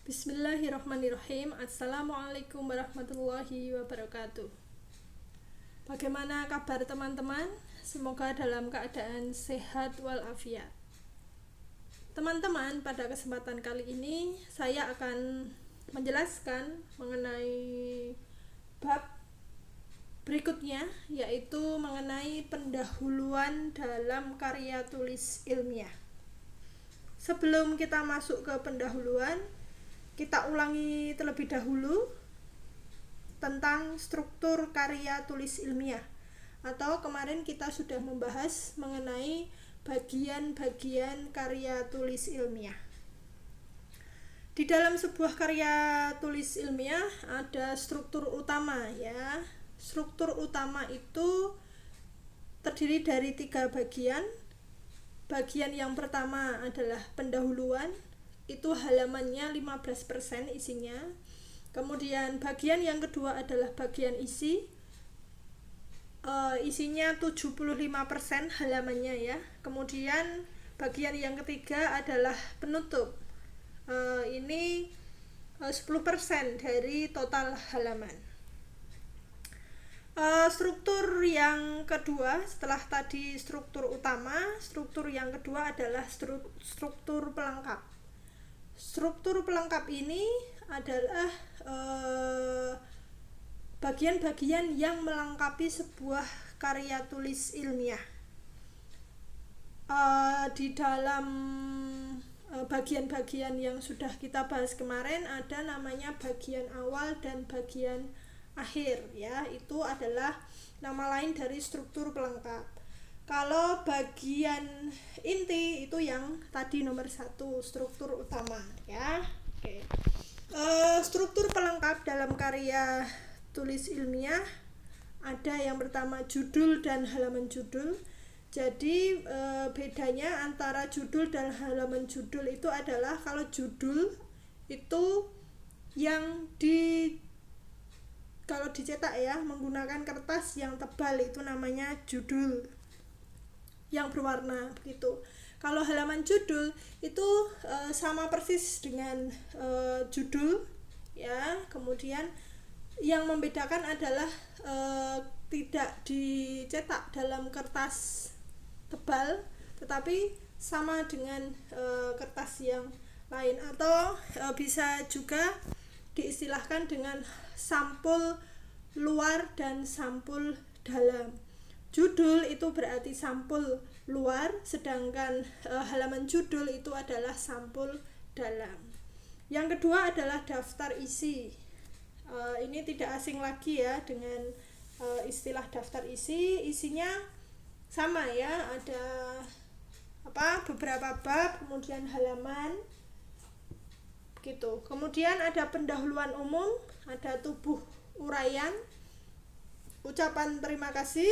Bismillahirrahmanirrahim. Assalamualaikum warahmatullahi wabarakatuh. Bagaimana kabar teman-teman? Semoga dalam keadaan sehat walafiat. Teman-teman, pada kesempatan kali ini saya akan menjelaskan mengenai bab berikutnya, yaitu mengenai pendahuluan dalam karya tulis ilmiah. Sebelum kita masuk ke pendahuluan, kita ulangi terlebih dahulu tentang struktur karya tulis ilmiah, atau kemarin kita sudah membahas mengenai bagian-bagian karya tulis ilmiah. Di dalam sebuah karya tulis ilmiah ada struktur utama ya. Struktur utama itu terdiri dari 3 bagian. Bagian yang pertama adalah pendahuluan, itu halamannya 15% isinya. Kemudian bagian yang kedua adalah bagian isi, isinya 75% halamannya ya. Kemudian bagian yang ketiga adalah penutup, ini 10% dari total halaman. Struktur yang kedua setelah tadi struktur utama, struktur yang kedua adalah struktur pelengkap. Struktur pelengkap ini adalah bagian-bagian yang melengkapi sebuah karya tulis ilmiah. Di dalam bagian-bagian yang sudah kita bahas kemarin ada namanya bagian awal dan bagian akhir ya, itu adalah nama lain dari struktur pelengkap. Kalau bagian inti itu yang tadi nomor 1, struktur utama ya. Oke. Struktur pelengkap dalam karya tulis ilmiah ada yang pertama judul dan halaman judul. Jadi bedanya antara judul dan halaman judul itu adalah kalau judul itu yang kalau dicetak ya menggunakan kertas yang tebal itu namanya judul yang berwarna begitu. Kalau halaman judul itu sama persis dengan judul ya. Kemudian yang membedakan adalah tidak dicetak dalam kertas tebal tetapi sama dengan kertas yang lain, atau bisa juga diistilahkan dengan sampul luar dan sampul dalam. Judul itu berarti sampul luar, sedangkan halaman judul itu adalah sampul dalam. Yang kedua adalah daftar isi. Ini tidak asing lagi ya dengan istilah daftar isi. Isinya sama ya, ada beberapa bab, kemudian halaman gitu. Kemudian ada pendahuluan umum, ada tubuh uraian, ucapan terima kasih,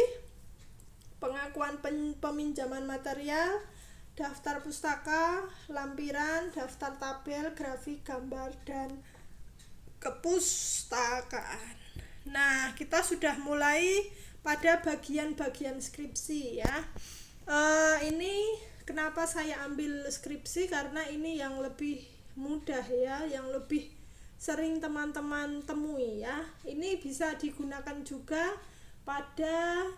pengakuan peminjaman material, daftar pustaka, lampiran, daftar tabel, grafik, gambar, dan kepustakaan. Nah, kita sudah mulai pada bagian-bagian skripsi ya. Ini kenapa saya ambil skripsi, karena ini yang lebih mudah ya, yang lebih sering teman-teman temui ya. Ini bisa digunakan juga pada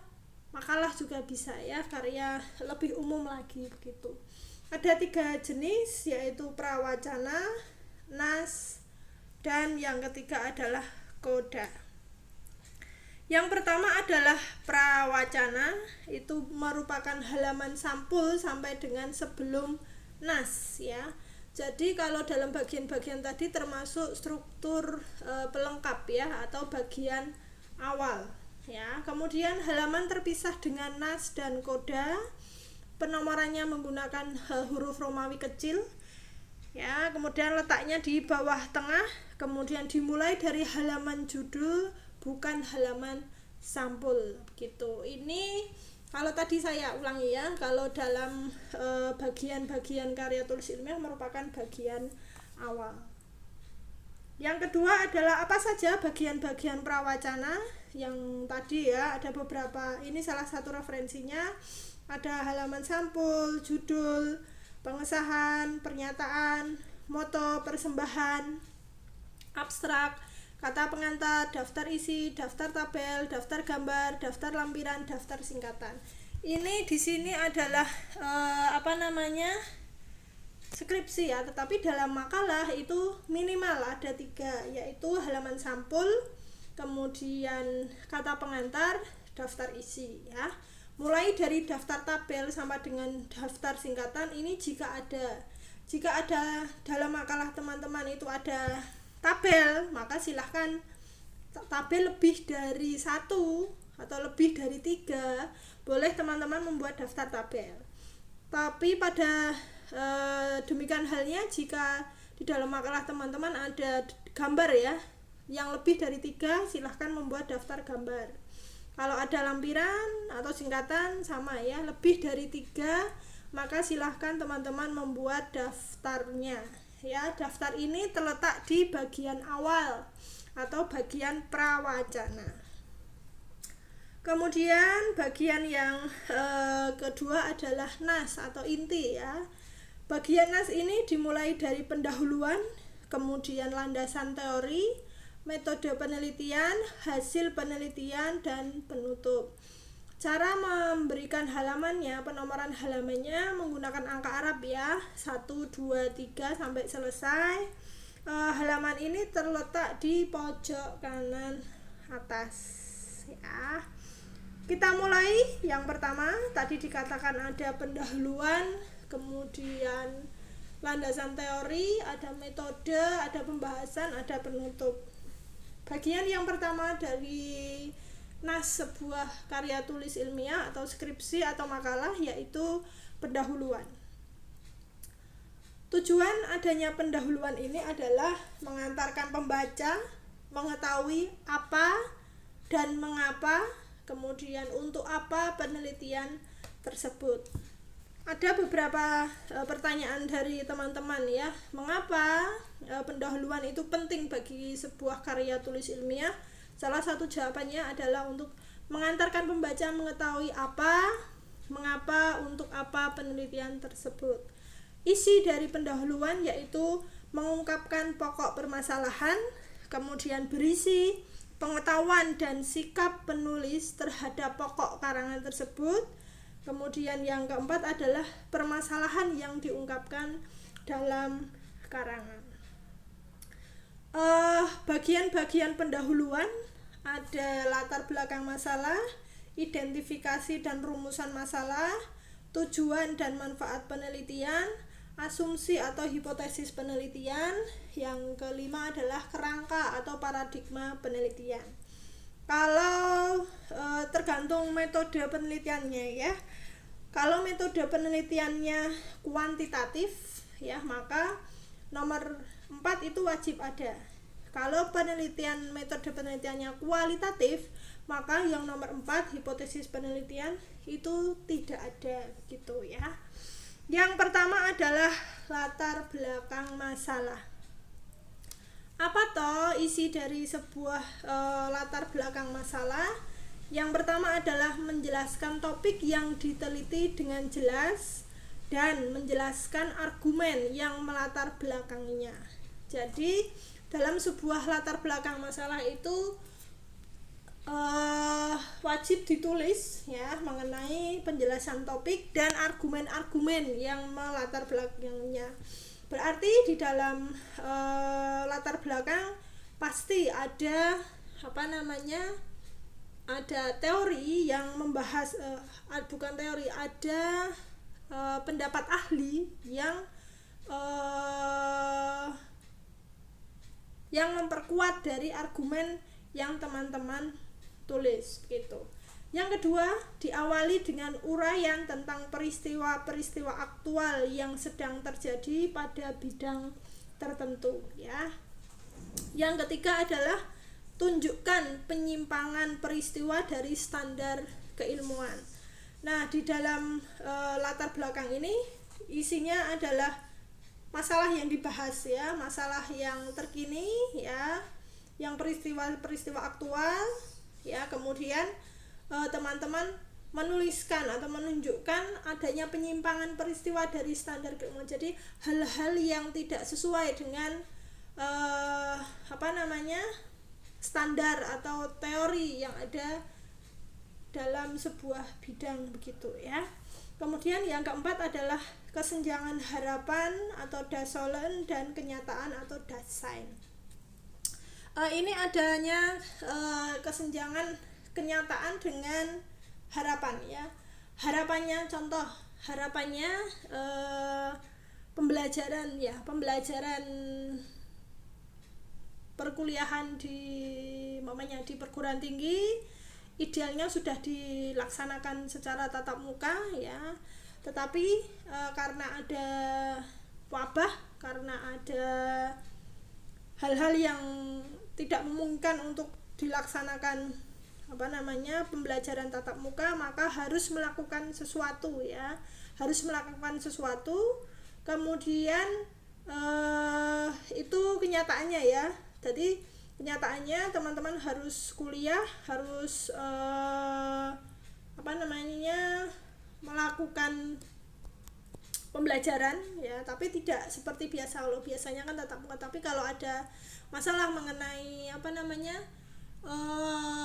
makalah juga bisa ya, karya lebih umum lagi begitu. Ada 3 jenis, yaitu prawacana, nas, dan yang ketiga adalah koda. Yang pertama adalah prawacana, itu merupakan halaman sampul sampai dengan sebelum nas ya. Jadi kalau dalam bagian-bagian tadi termasuk struktur pelengkap ya, atau bagian awal ya. Kemudian halaman terpisah dengan nas dan koda, penomorannya menggunakan huruf Romawi kecil ya. Kemudian letaknya di bawah tengah, kemudian dimulai dari halaman judul bukan halaman sampul gitu. Ini kalau tadi saya ulangi ya, kalau dalam bagian-bagian karya tulis ilmiah merupakan bagian awal. Yang kedua adalah apa saja bagian-bagian prawacana yang tadi ya, ada beberapa. Ini salah satu referensinya, ada halaman sampul, judul, pengesahan, pernyataan, moto persembahan, abstrak, kata pengantar, daftar isi, daftar tabel, daftar gambar, daftar lampiran, daftar singkatan. Ini di sini adalah skripsi ya, tetapi dalam makalah itu minimal ada 3, yaitu halaman sampul, kemudian kata pengantar, daftar isi ya. Mulai dari daftar tabel sampai dengan daftar singkatan ini jika ada dalam makalah teman-teman itu ada tabel, maka silahkan tabel lebih dari 1 atau lebih dari 3 boleh teman-teman membuat daftar tabel. Tapi pada demikian halnya jika di dalam makalah teman-teman ada gambar ya yang lebih dari 3, silahkan membuat daftar gambar. Kalau ada lampiran atau singkatan sama ya, lebih dari 3, maka silahkan teman-teman membuat daftarnya ya. Daftar ini terletak di bagian awal atau bagian prawacana. Kemudian bagian yang kedua adalah nas atau inti ya. Bagian nas ini dimulai dari pendahuluan, kemudian landasan teori, metode penelitian, hasil penelitian, dan penutup. Cara memberikan halamannya, penomoran halamannya menggunakan angka Arab ya, 1, 2, 3 sampai selesai. Halaman ini terletak di pojok kanan atas ya. Kita mulai. Yang pertama tadi dikatakan ada pendahuluan, kemudian landasan teori, ada metode, ada pembahasan, ada penutup. Bagian yang pertama dari nas sebuah karya tulis ilmiah atau skripsi atau makalah yaitu pendahuluan. Tujuan adanya pendahuluan ini adalah mengantarkan pembaca mengetahui apa dan mengapa, kemudian untuk apa penelitian tersebut. Ada beberapa pertanyaan dari teman-teman ya, mengapa pendahuluan itu penting bagi sebuah karya tulis ilmiah? Salah satu jawabannya adalah untuk mengantarkan pembaca mengetahui apa, mengapa, untuk apa penelitian tersebut. Isi dari pendahuluan yaitu mengungkapkan pokok permasalahan, kemudian berisi pengetahuan dan sikap penulis terhadap pokok karangan tersebut. Kemudian yang keempat adalah permasalahan yang diungkapkan dalam karangan. Bagian-bagian pendahuluan ada latar belakang masalah, identifikasi dan rumusan masalah, tujuan dan manfaat penelitian, asumsi atau hipotesis penelitian. Yang kelima adalah kerangka atau paradigma penelitian. Kalau tergantung metode penelitiannya ya. Kalau metode penelitiannya kuantitatif ya, maka nomor 4 itu wajib ada. Kalau metode penelitiannya kualitatif, maka yang nomor 4 hipotesis penelitian itu tidak ada gitu ya. Yang pertama adalah latar belakang masalah. Apa toh isi dari sebuah latar belakang masalah? Yang pertama adalah menjelaskan topik yang diteliti dengan jelas dan menjelaskan argumen yang melatar belakanginya. Jadi dalam sebuah latar belakang masalah itu wajib ditulis ya mengenai penjelasan topik dan argumen-argumen yang melatar belakangnya. Berarti di dalam latar belakang pasti ada ada teori yang membahas bukan teori, ada pendapat ahli yang memperkuat dari argumen yang teman-teman tulis gitu. Yang kedua, diawali dengan uraian tentang peristiwa-peristiwa aktual yang sedang terjadi pada bidang tertentu ya. Yang ketiga adalah tunjukkan penyimpangan peristiwa dari standar keilmuan. Nah, di dalam latar belakang ini isinya adalah masalah yang dibahas ya, masalah yang terkini ya, yang peristiwa-peristiwa aktual ya. Kemudian teman-teman menuliskan atau menunjukkan adanya penyimpangan peristiwa dari standar keilmuan. Jadi hal-hal yang tidak sesuai dengan standar atau teori yang ada dalam sebuah bidang begitu ya. Kemudian yang keempat adalah kesenjangan harapan atau Dasolen dan kenyataan atau Dasein. Ini adanya kesenjangan kenyataan dengan harapan ya. Harapannya pembelajaran perkuliahan di perguruan tinggi idealnya sudah dilaksanakan secara tatap muka ya, tetapi karena ada wabah, karena ada hal-hal yang tidak memungkinkan untuk dilaksanakan pembelajaran tatap muka, maka harus melakukan sesuatu. Kemudian itu kenyataannya ya. Jadi kenyataannya teman-teman harus kuliah, harus melakukan pembelajaran ya, tapi tidak seperti biasa. Kalau biasanya kan tatap muka, tapi kalau ada masalah mengenai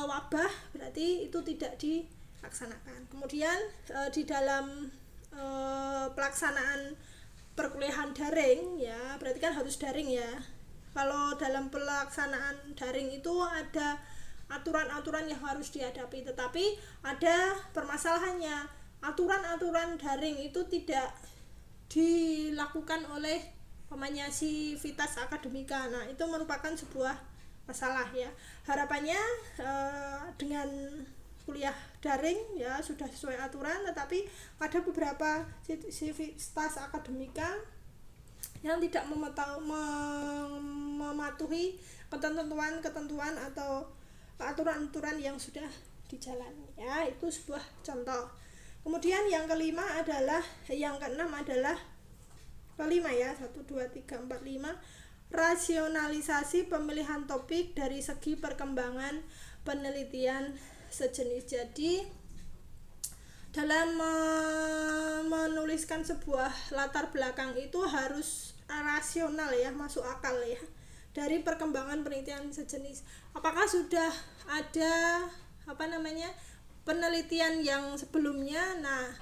wabah, berarti itu tidak dilaksanakan. Kemudian di dalam pelaksanaan perkuliahan daring ya, berarti kan harus daring ya. Kalau dalam pelaksanaan daring itu ada aturan-aturan yang harus dihadapi, tetapi ada permasalahannya. Aturan-aturan daring itu tidak dilakukan oleh Sivitas Akademika. Nah, itu merupakan sebuah masalah ya. Harapannya dengan kuliah daring ya sudah sesuai aturan, tetapi ada beberapa Sivitas Akademika yang tidak mematuhi ketentuan atau aturan-aturan yang sudah dijalani ya. Itu sebuah contoh. Kemudian yang keenam adalah 5 rasionalisasi pemilihan topik dari segi perkembangan penelitian sejenis. Jadi dalam menuliskan sebuah latar belakang itu harus rasional ya, masuk akal ya, dari perkembangan penelitian sejenis. Apakah sudah ada penelitian yang sebelumnya? Nah,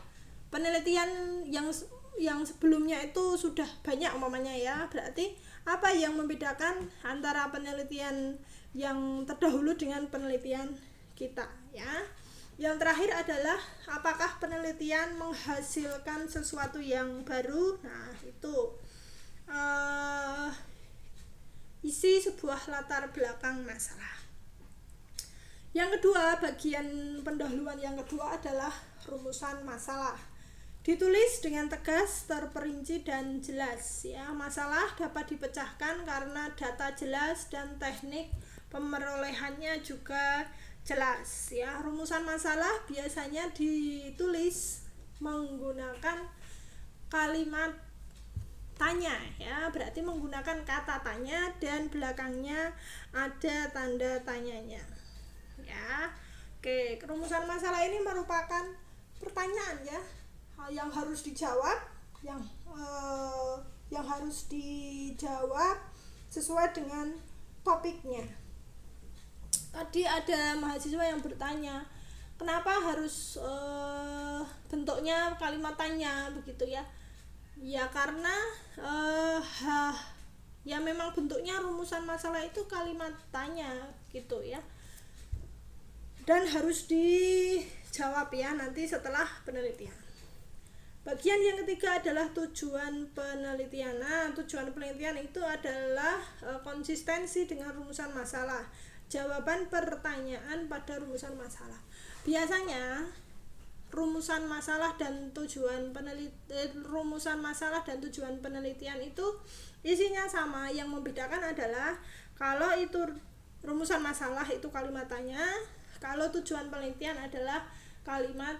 penelitian yang sebelumnya itu sudah banyak ya, berarti apa yang membedakan antara penelitian yang terdahulu dengan penelitian kita ya. Yang terakhir adalah apakah penelitian menghasilkan sesuatu yang baru. Nah, itu isi sebuah latar belakang masalah. Yang kedua, bagian pendahuluan yang kedua adalah rumusan masalah. Ditulis dengan tegas, terperinci dan jelas ya. Masalah dapat dipecahkan karena data jelas dan teknik pemerolehannya juga jelas ya. Rumusan masalah biasanya ditulis menggunakan kalimat tanya ya, berarti menggunakan kata tanya dan belakangnya ada tanda tanyanya ya. Oke, rumusan masalah ini merupakan pertanyaan ya yang harus dijawab, yang harus dijawab sesuai dengan topiknya. Tadi ada mahasiswa yang bertanya, kenapa harus bentuknya kalimat tanya begitu ya? Ya karena ya memang bentuknya rumusan masalah itu kalimat tanya gitu ya. Dan harus dijawab ya nanti setelah penelitian. Bagian yang ketiga adalah tujuan penelitian. Nah, tujuan penelitian itu adalah konsistensi dengan rumusan masalah. Jawaban pertanyaan pada rumusan masalah. Biasanya rumusan masalah dan tujuan penelitian itu isinya sama. Yang membedakan adalah kalau itu rumusan masalah itu kalimat tanya, kalau tujuan penelitian adalah kalimat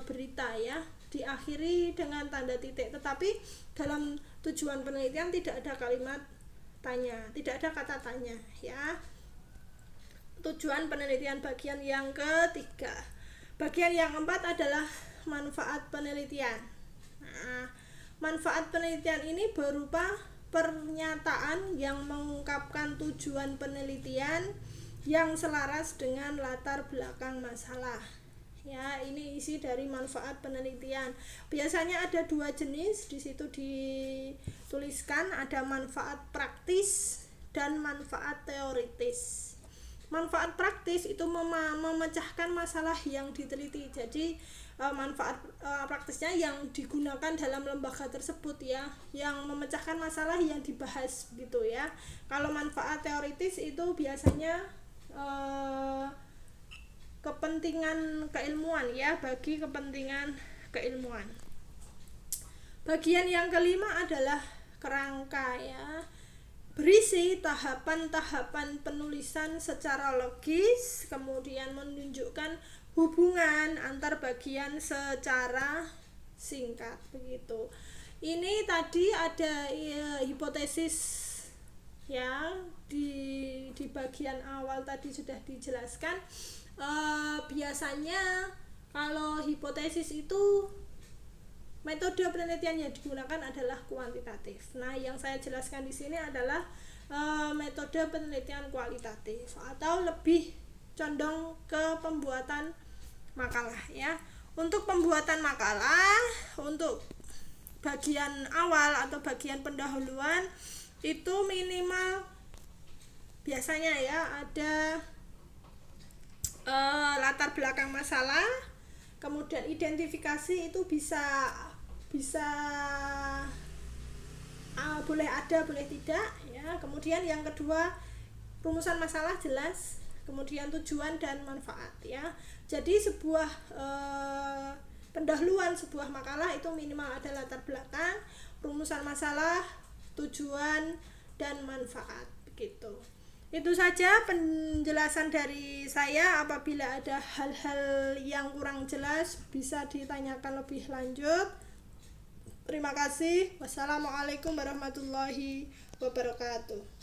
berita ya, diakhiri dengan tanda titik. Tetapi dalam tujuan penelitian tidak ada kalimat tanya, tidak ada kata tanya ya. Tujuan penelitian bagian yang ketiga, Bagian yang keempat adalah manfaat penelitian. Nah, manfaat penelitian ini berupa pernyataan yang mengungkapkan tujuan penelitian yang selaras dengan latar belakang masalah. Ya, ini isi dari manfaat penelitian. Biasanya ada dua jenis, di situ dituliskan ada manfaat praktis dan manfaat teoritis. Manfaat praktis itu memecahkan masalah yang diteliti. Jadi manfaat praktisnya yang digunakan dalam lembaga tersebut ya, yang memecahkan masalah yang dibahas gitu ya. Kalau manfaat teoritis itu biasanya kepentingan keilmuan ya, bagi kepentingan keilmuan. Bagian yang kelima adalah kerangka ya, berisi tahapan-tahapan penulisan secara logis, kemudian menunjukkan hubungan antar bagian secara singkat begitu. Ini tadi ada hipotesis ya, di bagian awal tadi sudah dijelaskan. Biasanya kalau hipotesis itu metode penelitian yang digunakan adalah kuantitatif. Nah, yang saya jelaskan di sini adalah metode penelitian kualitatif atau lebih condong ke pembuatan makalah ya. Untuk pembuatan makalah, untuk bagian awal atau bagian pendahuluan itu minimal biasanya ya ada latar belakang masalah, kemudian identifikasi itu bisa boleh ada boleh tidak ya. Kemudian yang kedua rumusan masalah jelas, kemudian tujuan dan manfaat ya. Jadi sebuah pendahuluan sebuah makalah itu minimal ada latar belakang, rumusan masalah, tujuan dan manfaat begitu. Itu saja penjelasan dari saya. Apabila ada hal-hal yang kurang jelas bisa ditanyakan lebih lanjut. Terima kasih. Wassalamualaikum warahmatullahi wabarakatuh.